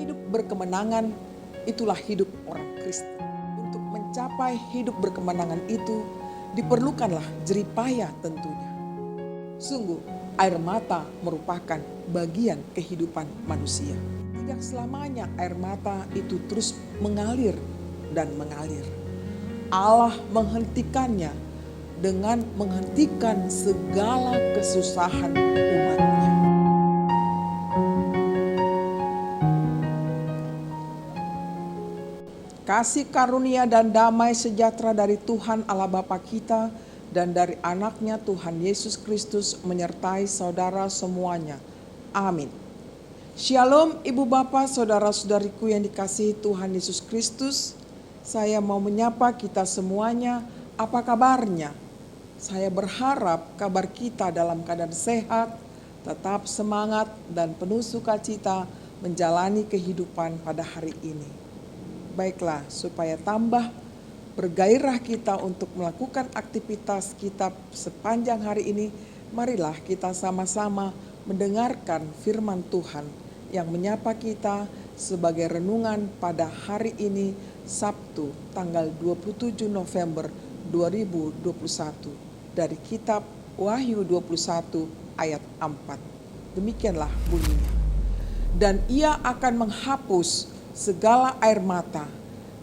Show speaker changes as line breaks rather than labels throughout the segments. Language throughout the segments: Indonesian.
Hidup berkemenangan itulah hidup orang Kristen. Untuk mencapai hidup berkemenangan itu diperlukanlah jeripaya tentunya. Sungguh, air mata merupakan bagian kehidupan manusia. Tidak selamanya air mata itu terus mengalir dan mengalir. Allah menghentikannya dengan menghentikan segala kesusahan umatnya. Kasih karunia dan damai sejahtera dari Tuhan Allah Bapa kita dan dari anaknya Tuhan Yesus Kristus menyertai saudara semuanya. Amin. Shalom Ibu Bapa, saudara-saudariku yang dikasihi Tuhan Yesus Kristus. Saya mau menyapa kita semuanya, apa kabarnya? Saya berharap kabar kita dalam keadaan sehat, tetap semangat dan penuh sukacita menjalani kehidupan pada hari ini. Baiklah, supaya tambah bergairah kita untuk melakukan aktivitas kita sepanjang hari ini, marilah kita sama-sama mendengarkan firman Tuhan yang menyapa kita sebagai renungan pada hari ini, Sabtu, tanggal 27 November 2021, dari kitab Wahyu 21 ayat 4. Demikianlah bunyinya. Dan ia akan menghapus segala air mata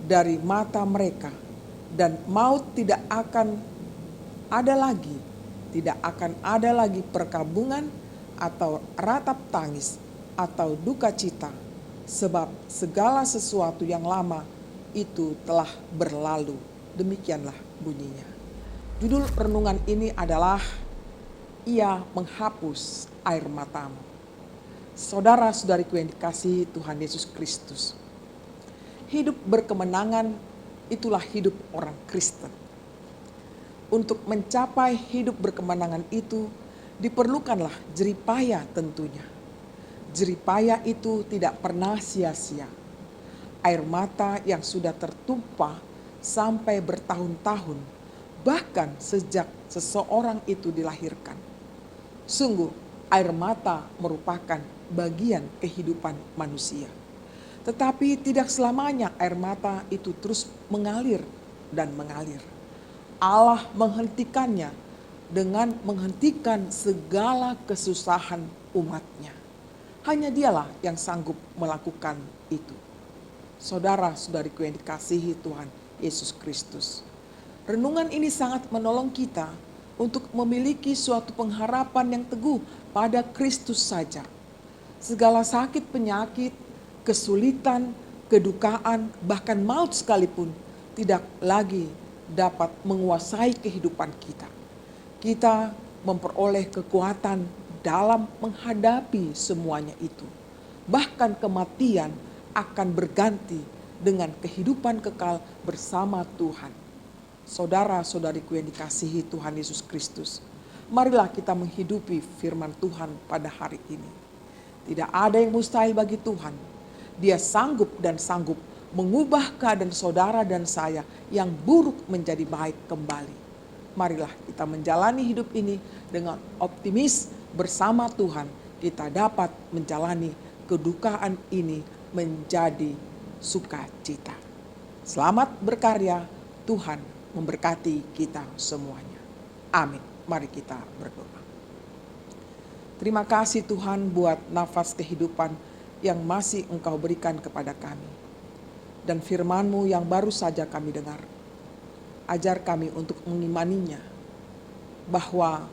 dari mata mereka, dan maut tidak akan ada lagi perkabungan atau ratap tangis atau duka cita, sebab segala sesuatu yang lama itu telah berlalu. Demikianlah bunyinya. Judul renungan ini adalah Ia menghapus air matamu. Saudara-saudariku yang dikasihi Tuhan Yesus Kristus, hidup berkemenangan itulah hidup orang Kristen. Untuk mencapai hidup berkemenangan itu diperlukanlah jeripaya tentunya. Jeripaya itu tidak pernah sia-sia. Air mata yang sudah tertumpah sampai bertahun-tahun, bahkan sejak seseorang itu dilahirkan. Sungguh, air mata merupakan bagian kehidupan manusia. Tetapi tidak selamanya air mata itu terus mengalir dan mengalir. Allah menghentikannya dengan menghentikan segala kesusahan umatnya. Hanya Dialah yang sanggup melakukan itu. Saudara-saudariku yang dikasihi Tuhan Yesus Kristus, renungan ini sangat menolong kita untuk memiliki suatu pengharapan yang teguh pada Kristus saja. Segala sakit penyakit, kesulitan, kedukaan, bahkan maut sekalipun tidak lagi dapat menguasai kehidupan kita. Kita memperoleh kekuatan dalam menghadapi semuanya itu. Bahkan kematian akan berganti dengan kehidupan kekal bersama Tuhan. Saudara-saudariku yang dikasihi Tuhan Yesus Kristus, marilah kita menghidupi firman Tuhan pada hari ini. Tidak ada yang mustahil bagi Tuhan. Dia sanggup mengubah keadaan saudara dan saya yang buruk menjadi baik kembali. Marilah kita menjalani hidup ini dengan optimis bersama Tuhan. Kita dapat menjalani kedukaan ini menjadi sukacita. Selamat berkarya, Tuhan memberkati kita semuanya. Amin. Mari kita berdoa. Terima kasih Tuhan buat nafas kehidupan yang masih Engkau berikan kepada kami. Dan firman-Mu yang baru saja kami dengar. Ajar kami untuk mengimaninya, bahwa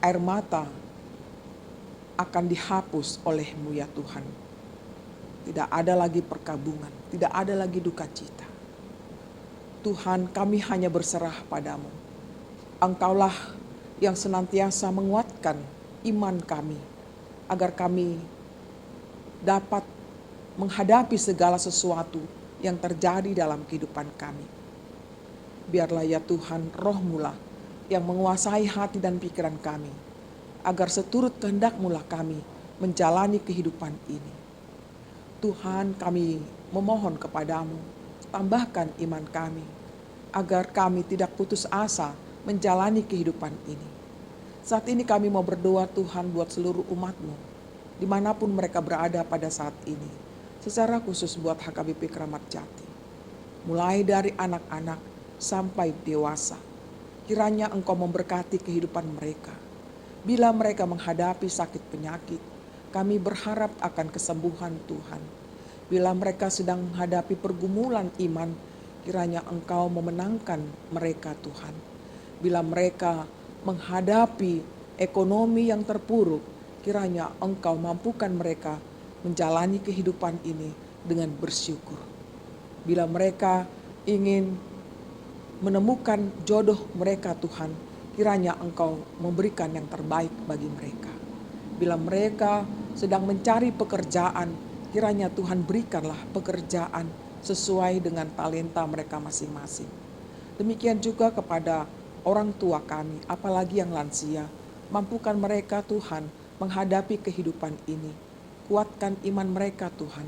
air mata akan dihapus oleh-Mu ya Tuhan. Tidak ada lagi perkabungan, tidak ada lagi duka cita. Tuhan, kami hanya berserah padamu. Engkaulah yang senantiasa menguatkan iman kami, agar kami dapat menghadapi segala sesuatu yang terjadi dalam kehidupan kami. Biarlah ya Tuhan, Roh-Mu lah yang menguasai hati dan pikiran kami, agar seturut kehendak-Mu lah kami menjalani kehidupan ini. Tuhan, kami memohon kepadamu, tambahkan iman kami, agar kami tidak putus asa menjalani kehidupan ini. Saat ini kami mau berdoa Tuhan buat seluruh umat-Mu, dimanapun mereka berada pada saat ini. secara khusus buat HKBP Kramat Jati. Mulai dari anak-anak sampai dewasa, kiranya Engkau memberkati kehidupan mereka. Bila mereka menghadapi sakit penyakit, kami berharap akan kesembuhan Tuhan. Bila mereka sedang menghadapi pergumulan iman, kiranya Engkau memenangkan mereka Tuhan. Bila mereka menghadapi ekonomi yang terpuruk, kiranya Engkau mampukan mereka menjalani kehidupan ini dengan bersyukur. Bila mereka ingin menemukan jodoh mereka Tuhan, kiranya Engkau memberikan yang terbaik bagi mereka. Bila mereka sedang mencari pekerjaan, kiranya Tuhan berikanlah pekerjaan sesuai dengan talenta mereka masing-masing. Demikian juga kepada orang tua kami, apalagi yang lansia, mampukan mereka Tuhan menghadapi kehidupan ini. Kuatkan iman mereka Tuhan,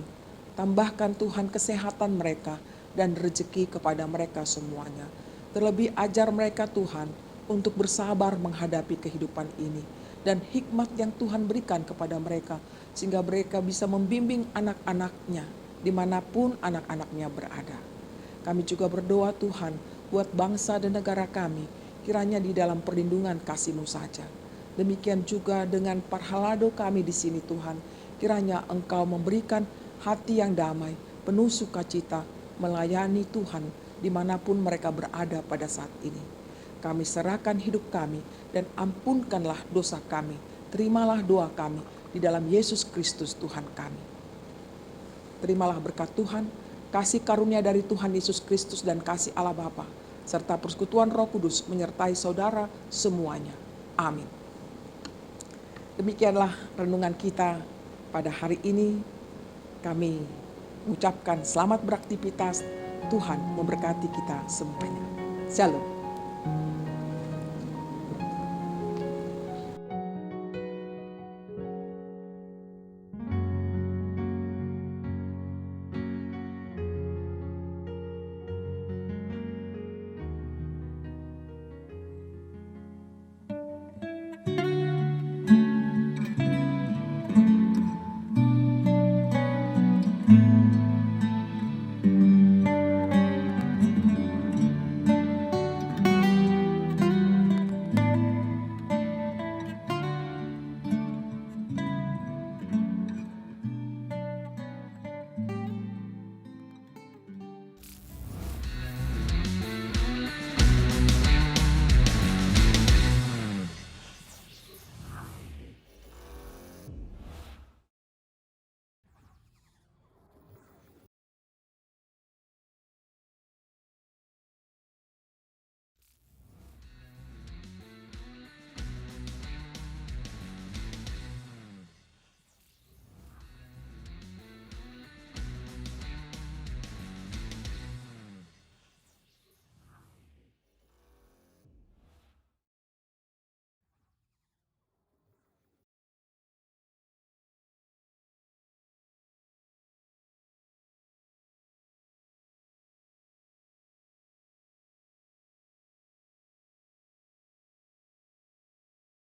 tambahkan Tuhan kesehatan mereka dan rezeki kepada mereka semuanya. Terlebih ajar mereka Tuhan untuk bersabar menghadapi kehidupan ini. Dan hikmat yang Tuhan berikan kepada mereka sehingga mereka bisa membimbing anak-anaknya dimanapun anak-anaknya berada. Kami juga berdoa Tuhan buat bangsa dan negara kami, kiranya di dalam perlindungan kasih-Mu saja. Demikian juga dengan parhalado kami di sini Tuhan, kiranya Engkau memberikan hati yang damai, penuh sukacita, melayani Tuhan dimanapun mereka berada pada saat ini. Kami serahkan hidup kami dan ampunkanlah dosa kami. Terimalah doa kami di dalam Yesus Kristus Tuhan kami. Terimalah berkat Tuhan, kasih karunia dari Tuhan Yesus Kristus dan kasih Allah Bapa, serta persekutuan Roh Kudus menyertai saudara semuanya. Amin. Demikianlah renungan kita pada hari ini. Kami mengucapkan selamat beraktivitas. Tuhan memberkati kita semuanya. Shalom.